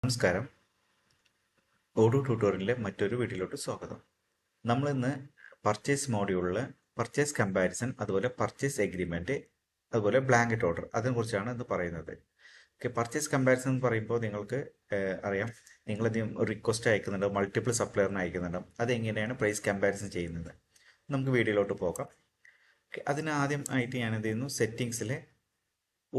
നമസ്കാരം. ഓഡോ ട്യൂട്ടോറിയലിലെ മറ്റൊരു വീഡിയോയിലോട്ട് സ്വാഗതം. നമ്മളിന്ന് പർച്ചേസ് മോഡ്യൂളിൽ പർച്ചേസ് കമ്പാരിസൺ, അതുപോലെ പർച്ചേസ് എഗ്രിമെന്റ്, അതുപോലെ ബ്ലാങ്കറ്റ് ഓർഡർ, അതിനെക്കുറിച്ചാണ് ഇന്ന് പറയുന്നത്. ഓക്കെ, പർച്ചേസ് കമ്പാരിസൺ എന്ന് പറയുമ്പോൾ നിങ്ങൾക്ക് അറിയാം, നിങ്ങളധികം റിക്വസ്റ്റ് അയക്കുന്നുണ്ട്, മൾട്ടിപ്പിൾ സപ്ലയറിന് അയക്കുന്നുണ്ട്. അതെങ്ങനെയാണ് പ്രൈസ് കമ്പാരിസൺ ചെയ്യുന്നത്? നമുക്ക് വീഡിയോയിലോട്ട് പോകാം. ഓക്കെ, അതിന് ആദ്യം ആയിട്ട് ഞാൻ എന്ത് ചെയ്യുന്നു, സെറ്റിങ്സിലെ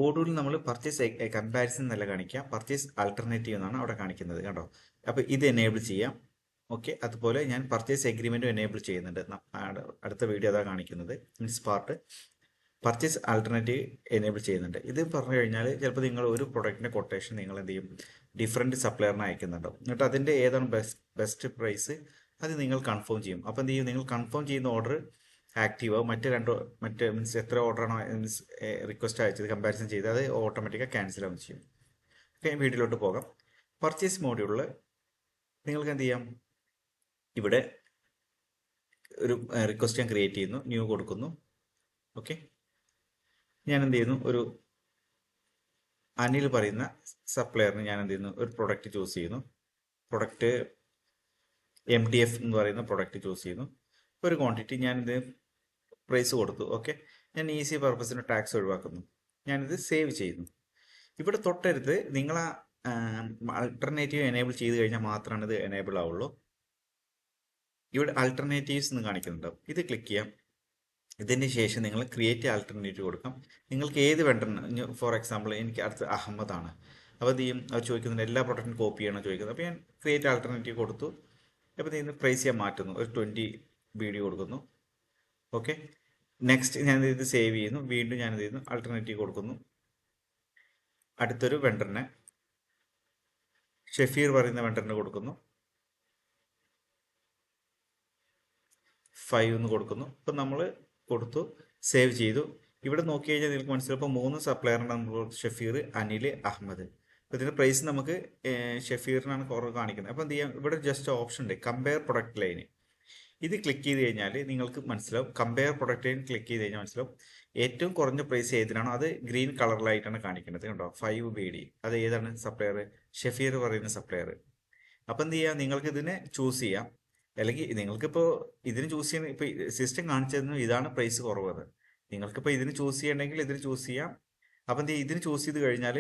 ഓഡൂരിൽ നമ്മൾ പർച്ചേസ് കമ്പാരിസൺ എന്നല്ല കാണിക്കുക, പർച്ചേസ് ആൾട്ടർനേറ്റീവ് എന്നാണ് അവിടെ കാണിക്കുന്നത്, കണ്ടോ? അപ്പോൾ ഇത് എനേബിൾ ചെയ്യാം. ഓക്കെ, അതുപോലെ ഞാൻ പർച്ചേസ് എഗ്രിമെൻറ്റും എനേബിൾ ചെയ്യുന്നുണ്ട്. അടുത്ത വീഡിയോ അതാ കാണിക്കുന്നത്. Means part purchase alternative enable ചെയ്യുന്നുണ്ട്. ഇത് പറഞ്ഞു കഴിഞ്ഞാൽ ചിലപ്പോൾ നിങ്ങൾ ഒരു പ്രൊഡക്റ്റിൻ്റെ കൊട്ടേഷൻ നിങ്ങൾ എന്ത് ചെയ്യും, ഡിഫറെൻറ്റ് സപ്ലയറിനെ അയക്കുന്നുണ്ടാവും. എന്നിട്ട് അതിൻ്റെ ഏതാണ് ബെസ്റ്റ് പ്രൈസ് അത് നിങ്ങൾ കൺഫേം ചെയ്യും. അപ്പോൾ എന്ത് ചെയ്യും, നിങ്ങൾ കൺഫേം ചെയ്യുന്ന ഓർഡർ ആക്റ്റീവ് ആവും. മറ്റ് മീൻസ് എത്ര ഓർഡറാണോ മീൻസ് റിക്വസ്റ്റ് അയച്ചത് കമ്പാരിസൺ ചെയ്ത് അത് ഓട്ടോമാറ്റിക്കായി ക്യാൻസൽ ആവും ചെയ്യും. ഓക്കെ, വീഡിയോയിലോട്ട് പോകാം. പർച്ചേസ് മോഡ്യൂളിൽ നിങ്ങൾക്ക് എന്ത് ചെയ്യാം, ഇവിടെ ഒരു റിക്വസ്റ്റ് ഞാൻ ക്രിയേറ്റ് ചെയ്യുന്നു, ന്യൂ കൊടുക്കുന്നു. ഓക്കെ, ഞാൻ എന്ത് ചെയ്യുന്നു, ഒരു അനിൽ പറയുന്ന സപ്ലയറിന് ഞാൻ എന്ത് ചെയ്യുന്നു, ഒരു പ്രൊഡക്റ്റ് ചൂസ് ചെയ്യുന്നു. പ്രൊഡക്റ്റ് MDF എന്ന് പറയുന്ന പ്രൊഡക്റ്റ് ചൂസ് ചെയ്യുന്നു. ഒരു ക്വാണ്ടിറ്റി ഞാനിത് പ്രൈസ് കൊടുത്തു. ഓക്കെ, ഞാൻ ഈസി പർപ്പസിന് ടാക്സ് ഒഴിവാക്കുന്നു. ഞാനിത് സേവ് ചെയ്യുന്നു. ഇവിടെ തൊട്ടടുത്ത് നിങ്ങൾ ആ ആൾട്ടർനേറ്റീവ് എനേബിൾ ചെയ്ത് കഴിഞ്ഞാൽ മാത്രമാണ് ഇത് എനേബിൾ ആവുള്ളൂ. ഇവിടെ ആൾട്ടർനേറ്റീവ്സ് എന്ന് കാണിക്കുന്നുണ്ടാവും. ഇത് ക്ലിക്ക് ചെയ്യാം. ഇതിന് ശേഷം നിങ്ങൾ ക്രിയേറ്റ് ആൾട്ടർനേറ്റീവ് കൊടുക്കാം. നിങ്ങൾക്ക് ഏത് വെണ്ടറിന്, ഫോർ എക്സാമ്പിൾ എനിക്ക് അടുത്ത് അഹമ്മദാണ്. അപ്പോൾ ഇത് ചെയ്യും, അവർ ചോദിക്കുന്നുണ്ട് എല്ലാ പ്രൊഡക്റ്റും കോപ്പി ചെയ്യണം ചോദിക്കുന്നത്. അപ്പോൾ ഞാൻ ക്രിയേറ്റ് ആൾട്ടർനേറ്റീവ് കൊടുത്തു. അപ്പോൾ ഇതിന് പ്രൈസ് ഞാൻ മാറ്റുന്നു, ഒരു 20 BD കൊടുക്കുന്നു. ഓക്കെ, നെക്സ്റ്റ് ഞാൻ ഇത് സേവ് ചെയ്യുന്നു. വീണ്ടും ഞാൻ ഇത് ചെയ്യുന്നു, ആൾട്ടർനേറ്റീവ് കൊടുക്കുന്നു. അടുത്തൊരു വെണ്ടറിനെ, ഷെഫീർ പറയുന്ന വെണ്ടറിന് കൊടുക്കുന്നു. 5 എന്ന് കൊടുക്കുന്നു. ഇപ്പം നമ്മൾ കൊടുത്തു, സേവ് ചെയ്തു. ഇവിടെ നോക്കി കഴിഞ്ഞാൽ നിങ്ങൾക്ക് മനസ്സിലാവും, ഇപ്പോൾ 3 സപ്ലയറിൻ്റെ നമ്മൾ ഷെഫീർ, അനിൽ, അഹമ്മദ്. അപ്പോൾ ഇതിൻ്റെ പ്രൈസ് നമുക്ക് ഷെഫീറിനാണ് കുറവ് കാണിക്കുന്നത്. അപ്പോൾ എന്ത് ചെയ്യാം, ഇവിടെ ജസ്റ്റ് ഓപ്ഷൻ ഉണ്ട്, കമ്പയർ പ്രൊഡക്റ്റ് ലൈന്. ഇത് ക്ലിക്ക് ചെയ്ത് കഴിഞ്ഞാൽ നിങ്ങൾക്ക് മനസ്സിലാവും, കമ്പയർ പ്രൊഡക്റ്റ് ലൈൻ ക്ലിക്ക് ചെയ്ത് കഴിഞ്ഞാൽ മനസ്സിലാവും ഏറ്റവും കുറഞ്ഞ പ്രൈസ് ഏതിനാണോ അത് ഗ്രീൻ കളറിലായിട്ടാണ് കാണിക്കുന്നത്, കണ്ടോ? 5 BD. അത് ഏതാണ് സപ്ലയർ? ഷെഫീർ പറയുന്ന സപ്ലയർ. അപ്പം എന്ത് ചെയ്യാം, നിങ്ങൾക്ക് ഇതിനെ ചൂസ് ചെയ്യാം. അല്ലെങ്കിൽ നിങ്ങൾക്കിപ്പോൾ ഇതിന് ചൂസ് ചെയ്യണം, ഇപ്പോൾ സിസ്റ്റം കാണിച്ചതിന് ഇതാണ് പ്രൈസ് കുറവ്. നിങ്ങൾക്കിപ്പോൾ ഇതിന് ചൂസ് ചെയ്യണമെങ്കിൽ ഇതിന് ചൂസ് ചെയ്യാം. അപ്പം എന്ത് ചെയ്യും, ഇതിന് ചൂസ് ചെയ്ത് കഴിഞ്ഞാൽ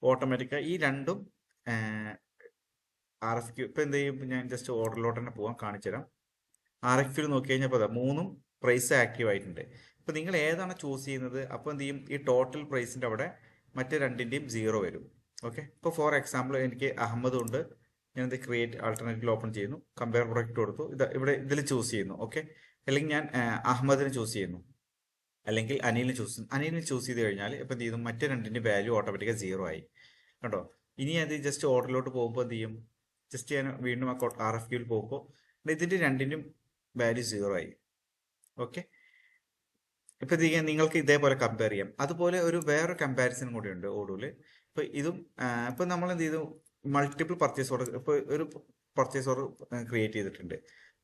ഓട്ടോമാറ്റിക്കായി ഈ രണ്ടും RFQ. ഇപ്പോൾ എന്ത് ചെയ്യും, ഞാൻ ജസ്റ്റ് ഓർഡറിലോട്ട് തന്നെ പോകാൻ കാണിച്ചു തരാം. RFQ നോക്കി കഴിഞ്ഞപ്പോൾ അതാ 3ഉം പ്രൈസ് ആക്റ്റീവ് ആയിട്ടുണ്ട്. ഇപ്പോൾ നിങ്ങൾ ഏതാണ് ചൂസ് ചെയ്യുന്നത്, അപ്പോൾ എന്ത് ചെയ്യും, ഈ ടോട്ടൽ പ്രൈസിൻ്റെ അവിടെ മറ്റേ രണ്ടിൻ്റെയും 0 വരും. ഓക്കെ, ഇപ്പോൾ ഫോർ എക്സാമ്പിൾ എനിക്ക് അഹമ്മദ് ഉണ്ട്. ഞാനിത് ക്രിയേറ്റ് ആൾട്ടർനേറ്റീവ് ഓപ്പൺ ചെയ്യുന്നു, കമ്പയർ പ്രൊഡക്റ്റ് കൊടുത്തു, ഇത് ഇവിടെ ഇതിൽ ചൂസ് ചെയ്യുന്നു. ഓക്കെ, അല്ലെങ്കിൽ ഞാൻ അഹമ്മദിന് ചൂസ് ചെയ്യുന്നു, അല്ലെങ്കിൽ അനിലിന് ചൂസ് ചെയ്ത് കഴിഞ്ഞാൽ ഇപ്പം എന്ത് ചെയ്യുന്നു, മറ്റേ രണ്ടിൻ്റെ വാല്യൂ ഓട്ടോമാറ്റിക്കായി 0 ആയി, കേട്ടോ? ഇനി അത് ജസ്റ്റ് ഓർഡറിലോട്ട് പോകുമ്പോൾ എന്ത് ചെയ്യും, ജസ്റ്റ് ഞാൻ വീണ്ടും ആ RFQയിൽ പോകുമ്പോൾ ഇതിൻ്റെ രണ്ടിൻ്റെയും വാല്യൂ 0 ആയി. ഓക്കെ, ഇപ്പം ഇത് നിങ്ങൾക്ക് ഇതേപോലെ കമ്പയർ ചെയ്യാം. അതുപോലെ ഒരു വേറെ കമ്പാരിസൺ കൂടി ഉണ്ട് ഓഡൂല്. ഇപ്പം ഇതും ഇപ്പം നമ്മൾ എന്ത് ചെയ്തു, മൾട്ടിപ്പിൾ പർച്ചേസ് ഓർഡർ, ഇപ്പോൾ ഒരു പർച്ചേസ് ഓർഡർ ക്രിയേറ്റ് ചെയ്തിട്ടുണ്ട്.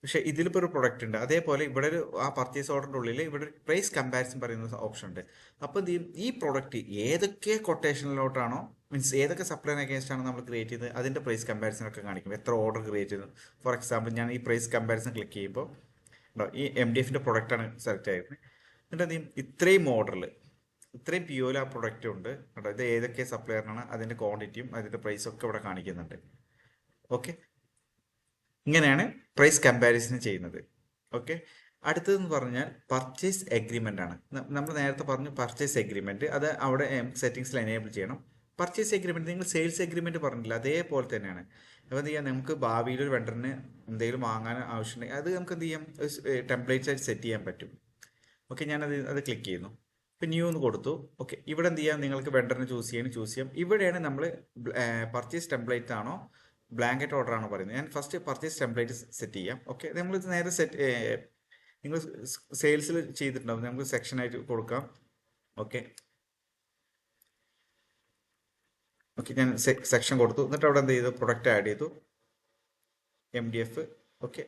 പക്ഷേ ഇതിലിപ്പോൾ ഒരു പ്രൊഡക്റ്റ് ഉണ്ട്. അതേപോലെ ഇവിടെ ഒരു ആ പർച്ചേസ് ഓർഡറിൻ്റെ ഉള്ളിൽ ഇവിടെ ഒരു പ്രൈസ് കമ്പാരിസൺ പറയുന്ന ഓപ്ഷൻ ഉണ്ട്. അപ്പോൾ എന്ത് ചെയ്യും, ഈ പ്രൊഡക്റ്റ് ഏതൊക്കെ കൊട്ടേഷനിലോട്ടാണോ, മീൻസ് ഏതൊക്കെ സപ്ലൈ അഗേൻസ്റ്റ് ആണ് നമ്മൾ ക്രിയേറ്റ് ചെയ്തത് അതിൻ്റെ പ്രൈസ് കമ്പാരിസൺ ഒക്കെ കാണിക്കും, എത്ര ഓർഡർ ക്രിയേറ്റ് ചെയ്തു. ഫോർ എക്സാമ്പിൾ ഞാൻ ഈ പ്രൈസ് കമ്പാരിസൺ ക്ലിക്ക് ചെയ്യുമ്പോൾ ഈ MDFൻ്റെ പ്രൊഡക്റ്റാണ് സെലക്ട് ആയിരുന്നത്. എന്നിട്ട് എന്ത് ചെയ്യും, ഇത്രയും ഓർഡറിൽ ഇത്രയും POയിൽ ആ പ്രൊഡക്റ്റ് ഉണ്ട്, കേട്ടോ? ഇത് ഏതൊക്കെ സപ്ലയറിനാണ്, അതിൻ്റെ ക്വാണ്ടിറ്റിയും അതിൻ്റെ പ്രൈസും ഒക്കെ ഇവിടെ കാണിക്കുന്നുണ്ട്. ഓക്കെ, ഇങ്ങനെയാണ് പ്രൈസ് കമ്പാരിസൺ ചെയ്യുന്നത്. ഓക്കെ, അടുത്തതെന്ന് പറഞ്ഞാൽ പർച്ചേസ് എഗ്രിമെൻ്റ് ആണ്. നമ്മൾ നേരത്തെ പറഞ്ഞു പർച്ചേസ് എഗ്രിമെൻറ്റ്, അത് അവിടെ സെറ്റിങ്സിൽ എനേബിൾ ചെയ്യണം. പർച്ചേസ് എഗ്രിമെൻറ്റ് നിങ്ങൾ സെയിൽസ് എഗ്രിമെൻറ്റ് പറഞ്ഞില്ല, അതേപോലെ തന്നെയാണ്. അപ്പോൾ എന്ത് ചെയ്യാം, നമുക്ക് ഭാവിയിൽ ഒരു വെണ്ടറിന് എന്തെങ്കിലും വാങ്ങാൻ ആവശ്യമുണ്ടെങ്കിൽ അത് നമുക്ക് എന്ത് ചെയ്യാം, ടെംപ്ലേറ്റ്സ് ആയിട്ട് സെറ്റ് ചെയ്യാൻ പറ്റും. ഓക്കെ, ഞാനത് ക്ലിക്ക് ചെയ്യുന്നു. ഇപ്പം ന്യൂ എന്ന് കൊടുത്തു. ഓക്കെ, ഇവിടെ എന്ത് ചെയ്യാം, നിങ്ങൾക്ക് വെണ്ടറിന് ചൂസ് ചെയ്യാം. ഇവിടെയാണ് നമ്മൾ പർച്ചേസ് ടെംപ്ലേറ്റ് ആണോ ബ്ലാങ്കറ്റ് ഓർഡർ ആണോ പറയുന്നത്. ഞാൻ ഫസ്റ്റ് പർച്ചേസ് ടെംപ്ലേറ്റ് സെറ്റ് ചെയ്യാം. ഓക്കെ, നമ്മളിത് നേരെ നിങ്ങൾ സെയിൽസിൽ ചെയ്തിട്ടുണ്ടാവും, നമുക്ക് സെക്ഷനായിട്ട് കൊടുക്കാം. ഓക്കെ, ഞാൻ സെക്ഷൻ കൊടുത്തു. എന്നിട്ട് അവിടെ എന്ത് ചെയ്തു, പ്രൊഡക്റ്റ് ആഡ് ചെയ്തു, MDF. ഓക്കെ,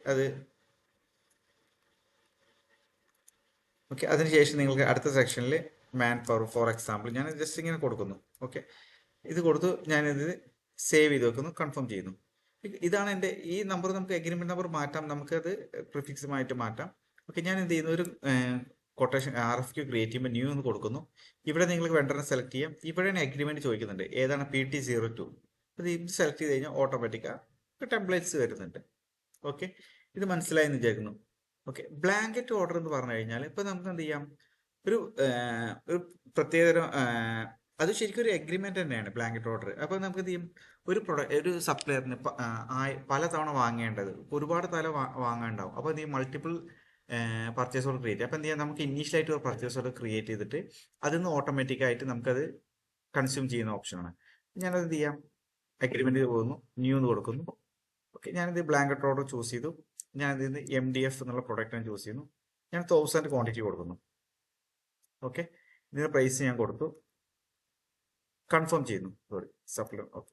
അതിനുശേഷം നിങ്ങൾക്ക് അടുത്ത സെക്ഷനിൽ മാൻ പവർ, ഫോർ എക്സാമ്പിൾ ഞാൻ ജസ്റ്റ് ഇങ്ങനെ കൊടുക്കുന്നു. ഓക്കെ, ഇത് കൊടുത്തു, ഞാനിത് സേവ് ചെയ്ത് വെക്കുന്നു, കൺഫേം ചെയ്യുന്നു. ഇതാണ് എൻ്റെ ഈ നമ്പർ. നമുക്ക് എഗ്രിമെന്റ് നമ്പർ മാറ്റാം, നമുക്കത് പ്രിഫിക്സുമായിട്ട് മാറ്റാം. ഓക്കെ, ഞാൻ എന്ത് ചെയ്യുന്നു, ഒരു കൊട്ടേഷൻ RFQ ക്രിയേറ്റ് ചെയ്യുമ്പോൾ ന്യൂ എന്ന് കൊടുക്കുന്നു. ഇവിടെ നിങ്ങൾക്ക് വെണ്ടറിനെ സെലക്ട് ചെയ്യാം. ഇവിടെയാണ് എഗ്രിമെന്റ് ചോദിക്കുന്നുണ്ട്, ഏതാണ് PT02. അത് ഇത് സെലക്ട് ചെയ്ത് കഴിഞ്ഞാൽ ഓട്ടോമാറ്റിക്കാണ് ടെംപ്ലേറ്റ്സ് വരുന്നുണ്ട്. ഓക്കെ, ഇത് മനസ്സിലായെന്ന് വിചാരിക്കുന്നു. ഓക്കെ, ബ്ലാങ്കറ്റ് ഓർഡർ എന്ന് പറഞ്ഞു കഴിഞ്ഞാൽ ഇപ്പൊ നമുക്ക് എന്ത് ചെയ്യാം, ഒരു ഒരു പ്രത്യേകതരം അത് ശരിക്കും ഒരു എഗ്രിമെന്റ് തന്നെയാണ് ബ്ലാങ്കറ്റ് ഓർഡർ. അപ്പൊ നമുക്ക് എന്ത് ചെയ്യും, ഒരു സപ്ലയറിന് പല തവണ വാങ്ങേണ്ടത്, ഒരുപാട് വാങ്ങാണ്ടാവും. അപ്പൊ എന്ത് ചെയ്യും, മൾട്ടിപ്പിൾ പർച്ചേസ് ഓർഡർ ക്രിയേറ്റ്. അപ്പൊ എന്ത് ചെയ്യാം, നമുക്ക് ഇനീഷ്യലായിട്ട് ഒരു പർച്ചേസ് ഓർഡർ ക്രിയേറ്റ് ചെയ്തിട്ട് അതിൽ നിന്ന് ഓട്ടോമാറ്റിക്കായിട്ട് നമുക്കത് കൺസ്യൂം ചെയ്യുന്ന ഓപ്ഷനാണ്. ഞാനത് എന്ത് ചെയ്യാം, അഗ്രിമെന്റ് പോകുന്നു, ന്യൂ എന്ന് കൊടുക്കുന്നു. ഓക്കെ, ഞാനിത് ബ്ലാങ്കറ്റ് ഓർഡർ ചൂസ് ചെയ്തു. ഞാനിത് MDF എന്നുള്ള പ്രൊഡക്റ്റ് ഞാൻ ചൂസ് ചെയ്യുന്നു. ഞാൻ 1000 ക്വാണ്ടിറ്റി കൊടുക്കുന്നു. ഓക്കെ, ഇതിന് പ്രൈസ് ഞാൻ കൊടുത്തു, കൺഫേം ചെയ്യുന്നു. Sorry, supplier. ഓക്കെ,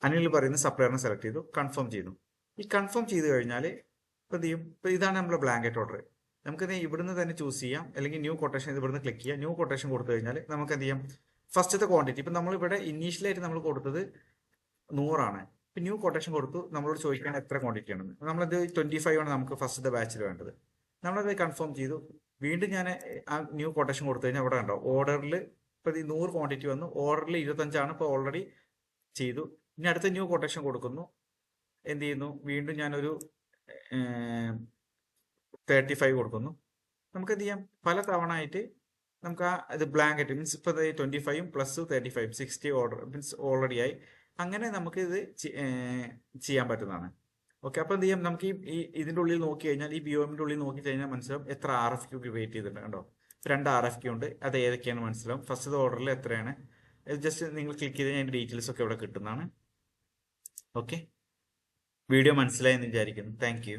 അനിൽ പറയുന്ന സപ്ലയറിനെ സെലക്ട് ചെയ്തു, കൺഫേം ചെയ്യുന്നു. ഈ കൺഫേം ചെയ്ത് കഴിഞ്ഞാൽ ഇപ്പം എന്ത് ചെയ്യും, ഇപ്പം ഇതാണ് നമ്മുടെ ബ്ലാങ്കറ്റ് ഓർഡർ. നമുക്കത് ഇവിടുന്ന് തന്നെ ചൂസ് ചെയ്യാം, അല്ലെങ്കിൽ ന്യൂ കൊട്ടേഷൻ ഇവിടുന്ന് ക്ലിക്ക് ചെയ്യാം. ന്യൂ കൊട്ടേഷൻ കൊടുത്തു കഴിഞ്ഞാൽ നമുക്ക് എന്ത് ചെയ്യാം, ഫസ്റ്റത്തെ ക്വാണ്ടിറ്റി ഇപ്പം നമ്മളിവിടെ ഇനീഷ്യലായിട്ട് നമ്മൾ കൊടുത്തത് 100 ആണ്. ഇപ്പം ന്യൂ കൊട്ടേഷൻ കൊടുത്തു, നമ്മളോട് ചോദിക്കാൻ എത്ര ക്വാണ്ടിറ്റി ആണെന്ന്. നമ്മളത് 25 ആണ് നമുക്ക് ഫസ്റ്റത്തെ ബാച്ചിൽ വേണ്ടത്. നമ്മളത് കൺഫേം ചെയ്തു. വീണ്ടും ഞാൻ ആ ന്യൂ കൊട്ടേഷൻ കൊടുത്തു കഴിഞ്ഞാൽ അവിടെ ഉണ്ടോ ഓർഡറിൽ ഇപ്പം 100 ക്വാണ്ടിറ്റി വന്നു, ഓർഡറിൽ 25 ഇപ്പോൾ ഓൾറെഡി ചെയ്തു. ഇനി അടുത്ത ന്യൂ കൊട്ടേഷൻ കൊടുക്കുന്നു, എന്ത് ചെയ്യുന്നു, വീണ്ടും ഞാനൊരു 35 കൊടുക്കുന്നു. നമുക്ക് എന്ത് ചെയ്യാം, പല തവണ ആയിട്ട് നമുക്ക് ആ ഇത് ബ്ലാങ്കറ്റ് മീൻസ് ഇപ്പോൾ 25 പ്ലസ് 35 60 ഓർഡർ മീൻസ് ഓൾറെഡി ആയി. അങ്ങനെ നമുക്ക് ഇത് ചെയ്യാൻ പറ്റുന്നതാണ്. ഓക്കെ, അപ്പോൾ എന്ത് ചെയ്യാം, നമുക്ക് ഇതിൻ്റെ ഉള്ളിൽ നോക്കി കഴിഞ്ഞാൽ, ഈ BOMന്റെ ഉള്ളിൽ നോക്കി കഴിഞ്ഞാൽ മനസ്സിലാവും എത്ര RFQ ക്രിയേറ്റ് ചെയ്തിട്ടുണ്ട്. കണ്ടോ, 2 RFQ ഉണ്ട്. അത് ഏതൊക്കെയാണ് മനസ്സിലാവും. ഫസ്റ്റ് ഓർഡറിൽ എത്രയാണ്, ജസ്റ്റ് നിങ്ങൾ ക്ലിക്ക് ചെയ്ത് കഴിഞ്ഞാൽ ഡീറ്റെയിൽസ് ഒക്കെ ഇവിടെ കിട്ടുന്നതാണ്. ഓക്കെ, വീഡിയോ മനസ്സിലായെന്ന് വിചാരിക്കുന്നു. Thank you.